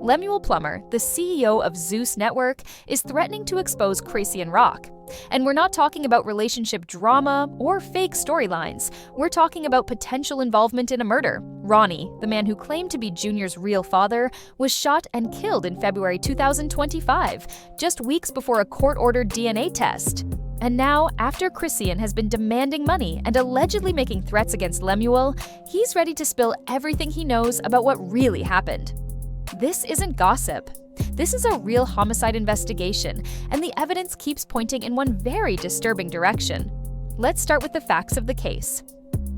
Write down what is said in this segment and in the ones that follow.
Lemuel Plummer, the CEO of Zeus Network, is threatening to expose Chrisean Rock. And we're not talking about relationship drama or fake storylines. We're talking about potential involvement in a murder. Ronny, the man who claimed to be Junior's real father, was shot and killed in February 2025, just weeks before a court-ordered DNA test. And now, after Chrisean has been demanding money and allegedly making threats against Lemuel, he's ready to spill everything he knows about what really happened. This isn't gossip. This is a real homicide investigation, and the evidence keeps pointing in one very disturbing direction. Let's start with the facts of the case.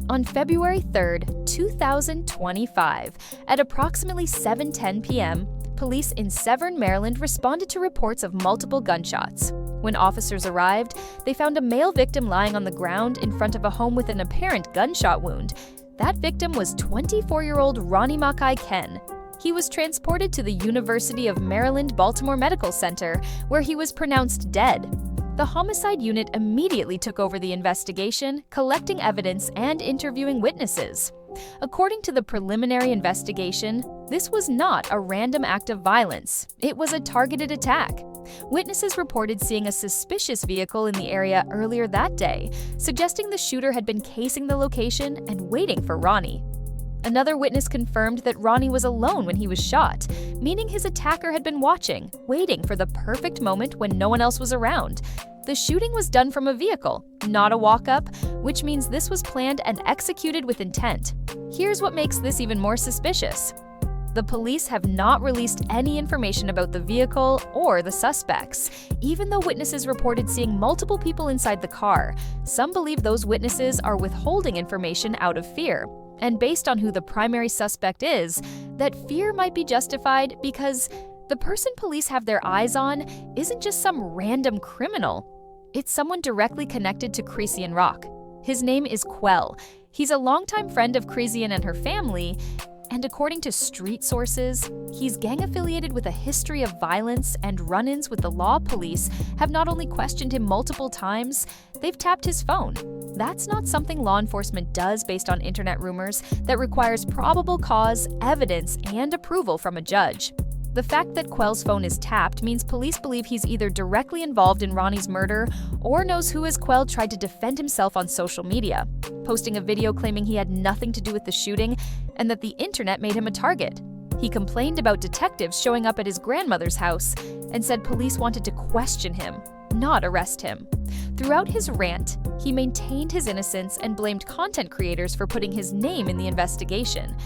On February 3rd, 2025, at approximately 7:10 p.m., police in Severn, Maryland responded to reports of multiple gunshots. When officers arrived, they found a male victim lying on the ground in front of a home with an apparent gunshot wound. That victim was 24-year-old Ronny Doe. He was transported to the University of Maryland Baltimore Medical Center, where he was pronounced dead. The homicide unit immediately took over the investigation, collecting evidence and interviewing witnesses. According to the preliminary investigation, this was not a random act of violence. It was a targeted attack. Witnesses reported seeing a suspicious vehicle in the area earlier that day, suggesting the shooter had been casing the location and waiting for Ronny. Another witness confirmed that Ronny was alone when he was shot, meaning his attacker had been watching, waiting for the perfect moment when no one else was around. The shooting was done from a vehicle, not a walk-up, which means this was planned and executed with intent. Here's what makes this even more suspicious. The police have not released any information about the vehicle or the suspects, even though witnesses reported seeing multiple people inside the car. Some believe those witnesses are withholding information out of fear. And based on who the primary suspect is, that fear might be justified because the person police have their eyes on isn't just some random criminal. It's someone directly connected to Chrisean Rock. His name is Quell. He's a longtime friend of Chrisean and her family, and according to street sources, he's gang-affiliated with a history of violence, and run-ins with the law police have not only questioned him multiple times, they've tapped his phone. That's not something law enforcement does based on internet rumors that requires probable cause, evidence, and approval from a judge. The fact that Quell's phone is tapped means police believe he's either directly involved in Ronny's murder or knows who as Quell tried to defend himself on social media, posting a video claiming he had nothing to do with the shooting and that the internet made him a target. He complained about detectives showing up at his grandmother's house and said police wanted to question him, not arrest him. Throughout his rant, he maintained his innocence and blamed content creators for putting his name in the investigation.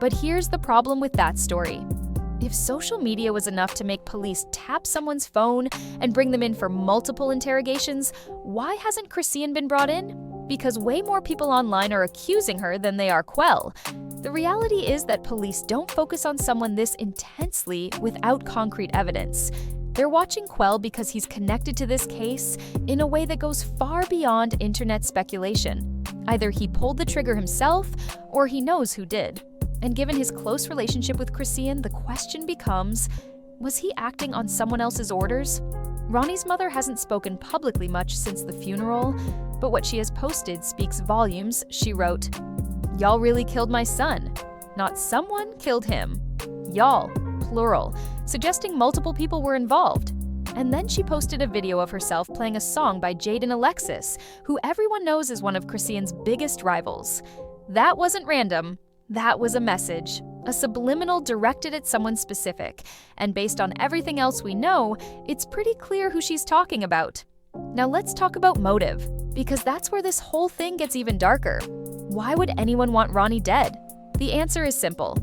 But here's the problem with that story. If social media was enough to make police tap someone's phone and bring them in for multiple interrogations, why hasn't Chrisean been brought in? Because way more people online are accusing her than they are Quell. The reality is that police don't focus on someone this intensely without concrete evidence. They're watching Quell because he's connected to this case in a way that goes far beyond internet speculation. Either he pulled the trigger himself, or he knows who did. And given his close relationship with Chrisean, the question becomes, was he acting on someone else's orders? Ronny's mother hasn't spoken publicly much since the funeral, but what she has posted speaks volumes. She wrote, "Y'all really killed my son. Not someone killed him. Y'all, plural, suggesting multiple people were involved." And then she posted a video of herself playing a song by Jaden Alexis, who everyone knows is one of Chrisean's biggest rivals. That wasn't random. That was a message, a subliminal directed at someone specific, and based on everything else we know, it's pretty clear who she's talking about. Now let's talk about motive, because that's where this whole thing gets even darker. Why would anyone want Ronny dead? The answer is simple.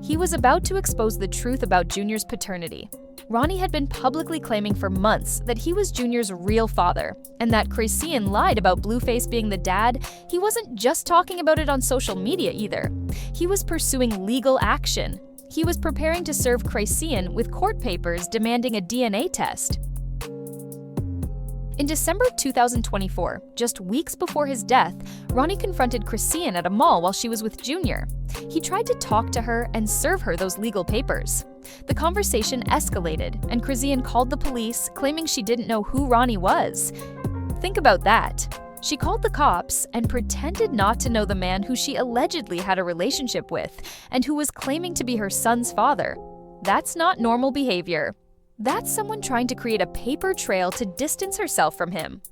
He was about to expose the truth about Junior's paternity. Ronny had been publicly claiming for months that he was Junior's real father, and that Chrisean lied about Blueface being the dad. He wasn't just talking about it on social media either. He was pursuing legal action. He was preparing to serve Chrisean with court papers demanding a DNA test. In December 2024, just weeks before his death, Ronny confronted Chrisean at a mall while she was with Junior. He tried to talk to her and serve her those legal papers. The conversation escalated, and Chrisean called the police, claiming she didn't know who Ronny was. Think about that. She called the cops and pretended not to know the man who she allegedly had a relationship with and who was claiming to be her son's father. That's not normal behavior. That's someone trying to create a paper trail to distance herself from him.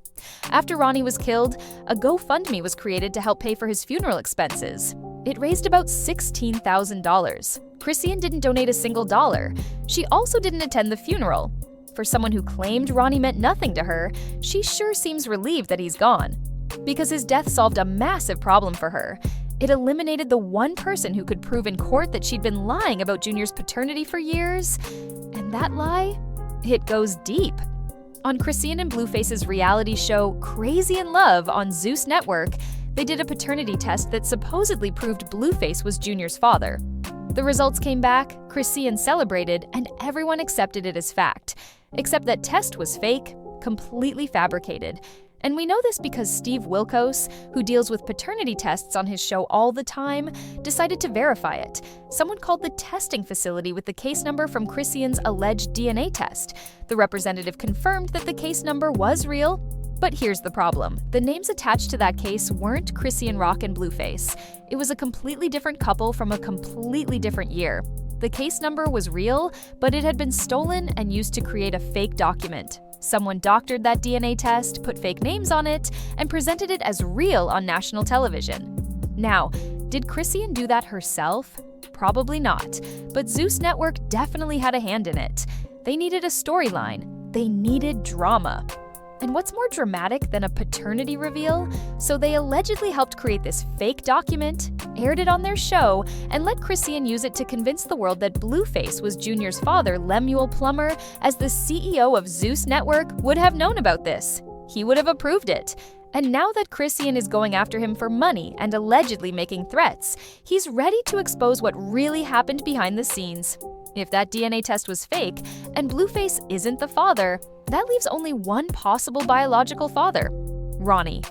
After Ronny was killed, a GoFundMe was created to help pay for his funeral expenses. It raised about $16,000. Chrisean didn't donate a single dollar. She also didn't attend the funeral. For someone who claimed Ronny meant nothing to her, she sure seems relieved that he's gone. Because his death solved a massive problem for her. It eliminated the one person who could prove in court that she'd been lying about Junior's paternity for years. And that lie? It goes deep. On Chrisean and Blueface's reality show Crazy in Love on Zeus Network, they did a paternity test that supposedly proved Blueface was Junior's father. The results came back, Chrisean celebrated, and everyone accepted it as fact. Except that test was fake, completely fabricated. And we know this because Steve Wilkos, who deals with paternity tests on his show all the time, decided to verify it. Someone called the testing facility with the case number from Chrisean's alleged DNA test. The representative confirmed that the case number was real. But here's the problem. The names attached to that case weren't Chrisean Rock and Blueface. It was a completely different couple from a completely different year. The case number was real, but it had been stolen and used to create a fake document. Someone doctored that DNA test, put fake names on it, and presented it as real on national television. Now, did Chrisean do that herself? Probably not, but Zeus Network definitely had a hand in it. They needed a storyline. They needed drama. And what's more dramatic than a paternity reveal? So they allegedly helped create this fake document, aired it on their show, and let Chrisean use it to convince the world that Blueface was Junior's father, Lemuel Plummer, as the CEO of Zeus Network, would have known about this. He would have approved it. And now that Chrisean is going after him for money and allegedly making threats, he's ready to expose what really happened behind the scenes. If that DNA test was fake, and Blueface isn't the father, that leaves only one possible biological father, Ronny.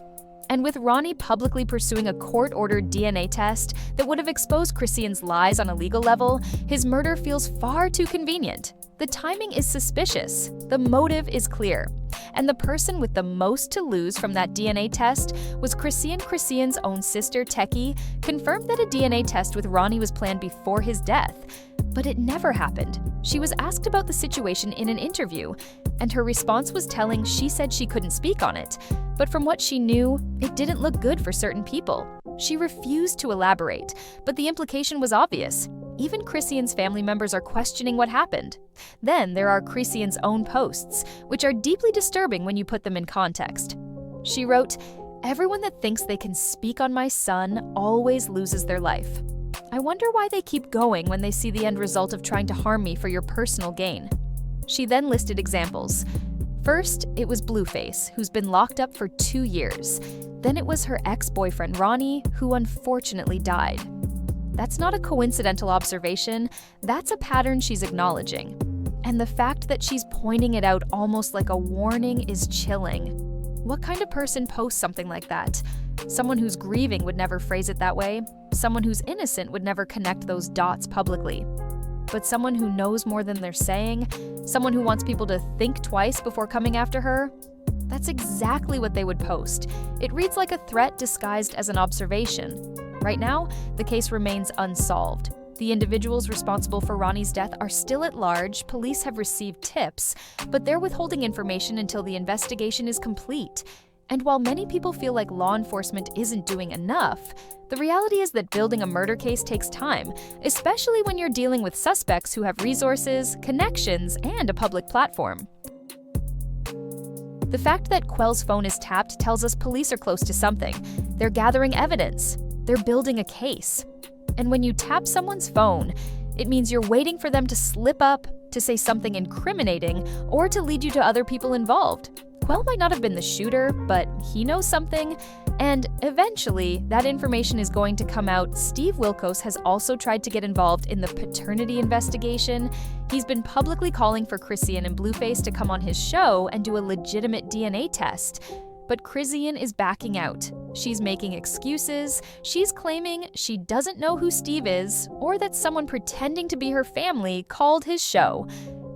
And with Ronny publicly pursuing a court-ordered DNA test that would have exposed Chrisean's lies on a legal level, his murder feels far too convenient. The timing is suspicious, the motive is clear, and the person with the most to lose from that DNA test was Chrisean's own sister, Techie, confirmed that a DNA test with Ronny was planned before his death. But it never happened. She was asked about the situation in an interview, and her response was telling. She said she couldn't speak on it, but from what she knew, it didn't look good for certain people. She refused to elaborate, but the implication was obvious. Even Chrisean's family members are questioning what happened. Then there are Chrisean's own posts, which are deeply disturbing when you put them in context. She wrote, "Everyone that thinks they can speak on my son always loses their life. I wonder why they keep going when they see the end result of trying to harm me for your personal gain." She then listed examples. First, it was Blueface, who's been locked up for 2 years. Then it was her ex-boyfriend Ronny, who unfortunately died. That's not a coincidental observation, that's a pattern she's acknowledging. And the fact that she's pointing it out almost like a warning is chilling. What kind of person posts something like that? Someone who's grieving would never phrase it that way. Someone who's innocent would never connect those dots publicly. But someone who knows more than they're saying, someone who wants people to think twice before coming after her, that's exactly what they would post. It reads like a threat disguised as an observation. Right now, the case remains unsolved. The individuals responsible for Ronny's death are still at large, police have received tips, but they're withholding information until the investigation is complete. And while many people feel like law enforcement isn't doing enough, the reality is that building a murder case takes time, especially when you're dealing with suspects who have resources, connections, and a public platform. The fact that Quell's phone is tapped tells us police are close to something. They're gathering evidence. They're building a case. And when you tap someone's phone, it means you're waiting for them to slip up, to say something incriminating, or to lead you to other people involved. Quell might not have been the shooter, but he knows something, and eventually, that information is going to come out. Steve Wilkos has also tried to get involved in the paternity investigation. He's been publicly calling for Chrisean and Blueface to come on his show and do a legitimate DNA test. But Chrisean is backing out. She's making excuses. She's claiming she doesn't know who Steve is, or that someone pretending to be her family called his show.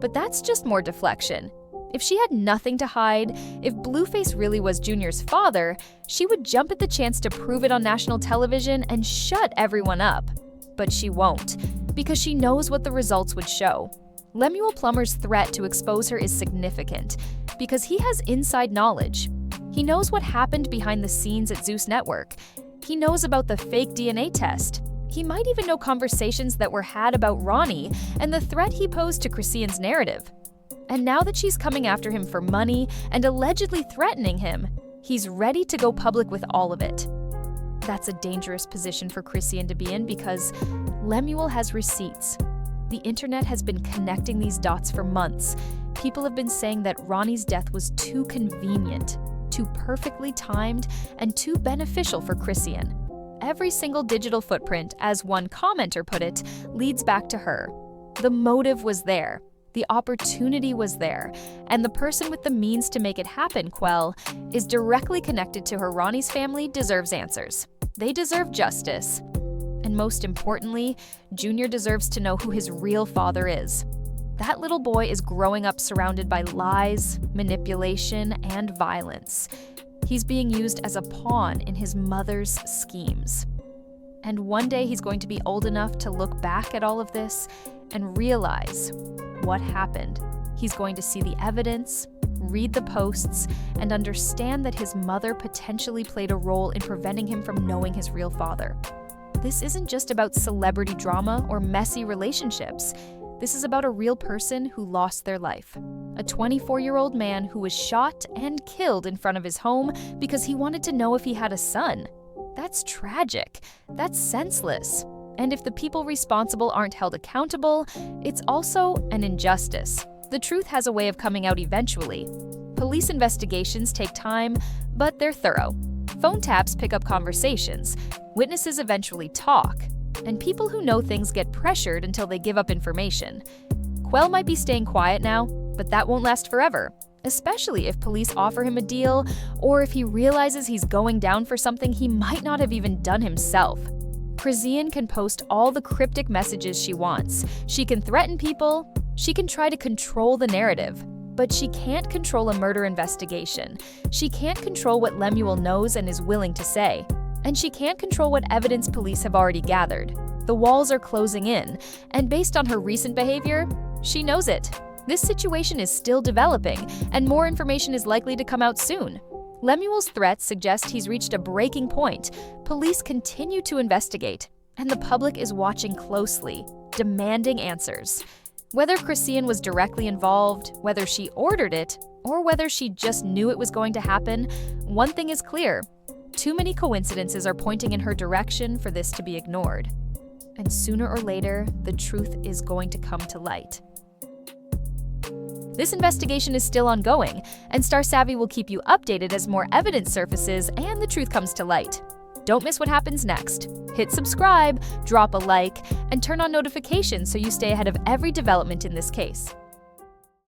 But that's just more deflection. If she had nothing to hide, if Blueface really was Junior's father, she would jump at the chance to prove it on national television and shut everyone up. But she won't. Because she knows what the results would show. Lemuel Plummer's threat to expose her is significant because he has inside knowledge. He knows what happened behind the scenes at Zeus Network. He knows about the fake DNA test. He might even know conversations that were had about Ronny and the threat he posed to Chrisean's narrative. And now that she's coming after him for money and allegedly threatening him, he's ready to go public with all of it. That's a dangerous position for Chrisean to be in because Lemuel has receipts. The internet has been connecting these dots for months. People have been saying that Ronny's death was too convenient, too perfectly timed, and too beneficial for Chrisean. Every single digital footprint, as one commenter put it, leads back to her. The motive was there, the opportunity was there, and the person with the means to make it happen, Quell, is directly connected to her. Ronny's family deserves answers. They deserve justice. And most importantly, Junior deserves to know who his real father is. That little boy is growing up surrounded by lies, manipulation, and violence. He's being used as a pawn in his mother's schemes. And one day he's going to be old enough to look back at all of this and realize what happened. He's going to see the evidence, read the posts, and understand that his mother potentially played a role in preventing him from knowing his real father. This isn't just about celebrity drama or messy relationships. This is about a real person who lost their life. A 24-year-old man who was shot and killed in front of his home because he wanted to know if he had a son. That's tragic. That's senseless. And if the people responsible aren't held accountable, it's also an injustice. The truth has a way of coming out eventually. Police investigations take time, but they're thorough. Phone taps pick up conversations. Witnesses eventually talk. And people who know things get pressured until they give up information. Quell might be staying quiet now, but that won't last forever, especially if police offer him a deal or if he realizes he's going down for something he might not have even done himself. Chrisean can post all the cryptic messages she wants. She can threaten people. She can try to control the narrative. But she can't control a murder investigation. She can't control what Lemuel knows and is willing to say. And she can't control what evidence police have already gathered. The walls are closing in, and based on her recent behavior, she knows it. This situation is still developing, and more information is likely to come out soon. Lemuel's threats suggest he's reached a breaking point. Police continue to investigate, and the public is watching closely, demanding answers. Whether Chrisean was directly involved, whether she ordered it, or whether she just knew it was going to happen, one thing is clear. Too many coincidences are pointing in her direction for this to be ignored. And sooner or later, the truth is going to come to light. This investigation is still ongoing, and Star Savvy will keep you updated as more evidence surfaces and the truth comes to light. Don't miss what happens next. Hit subscribe, drop a like, and turn on notifications so you stay ahead of every development in this case.